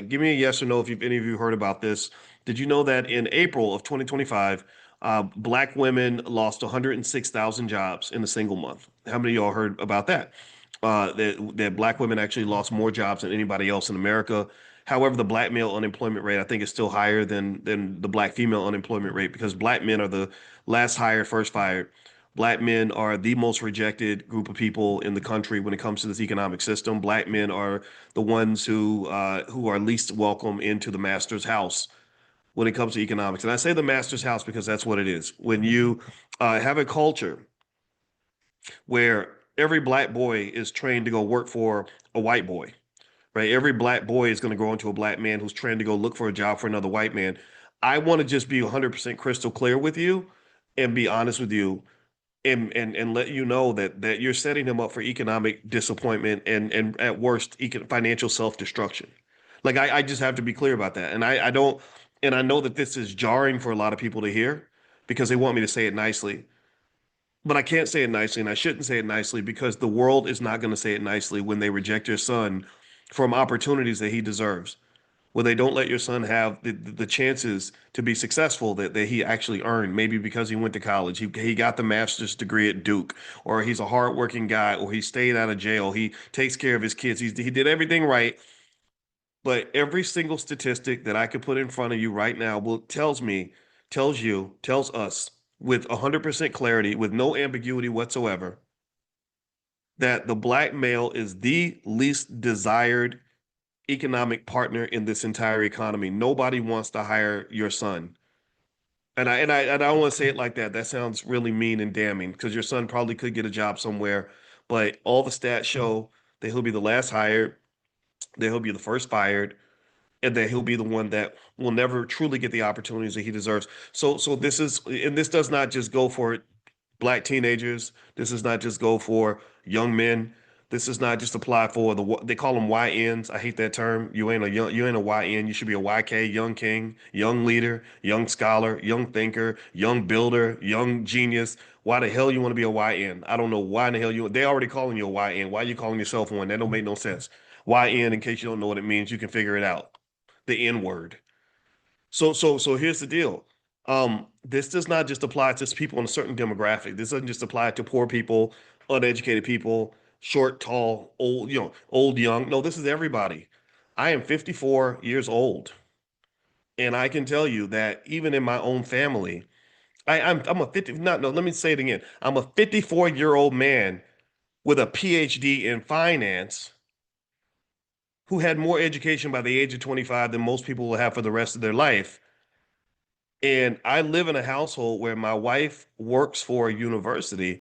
Give me a yes or no if any of you heard about this. Did you know that in April of 2025, black women lost 106,000 jobs in a single month? How many of y'all heard about that? That black women actually lost more jobs than anybody else in America. However, the black male unemployment rate, I think, is still higher than the black female unemployment rate because black men are the last hired, first fired. Black men are the most rejected group of people in the country when it comes to this economic system. Black men are the ones who are least welcome into the master's house when it comes to economics. And I say the master's house because that's what it is. When you have a culture where every black boy is trained to go work for a white boy, right? Every black boy is going to grow into a black man who's trained to go look for a job for another white man. I want to just be 100% crystal clear with you and be honest with you and let you know that you're setting him up for economic disappointment and at worst financial self-destruction. Like I just have to be clear about that. And I don't and I know that this is jarring for a lot of people to hear because they want me to say it nicely. But I can't say it nicely and I shouldn't say it nicely because the world is not going to say it nicely when they reject your son from opportunities that he deserves, where they don't let your son have the chances to be successful that he actually earned, maybe because he went to college. He got the master's degree at Duke, or he's a hardworking guy, or he stayed out of jail. He takes care of his kids. He did everything right. But every single statistic that I could put in front of you right now tells us with 100% clarity, with no ambiguity whatsoever, that the black male is the least desired economic partner in this entire economy. Nobody wants to hire your son. And I don't want to say it like that. That sounds really mean and damning because your son probably could get a job somewhere, but all the stats show that he'll be the last hired, that he'll be the first fired, and that he'll be the one that will never truly get the opportunities that he deserves. So this is, and this does not just go for black teenagers. This does not just go for young men. This does not just apply for they call them YNs. I hate that term. You ain't a YN. You should be a YK, young king, young leader, young scholar, young thinker, young builder, young genius. Why the hell you want to be a YN? I don't know why in the hell they already calling you a YN. Why are you calling yourself one? That don't make no sense. YN, in case you don't know what it means, you can figure it out. The N word. So here's the deal. This does not just apply to people in a certain demographic. This doesn't just apply to poor people, uneducated people, short, tall, old, old, young. No, this is everybody. I am 54 years old, and I can tell you that even in my own family, I'm a 50, not no, let me say it again. I'm a 54-year-old man with a PhD in finance who had more education by the age of 25 than most people will have for the rest of their life. And I live in a household where my wife works for a university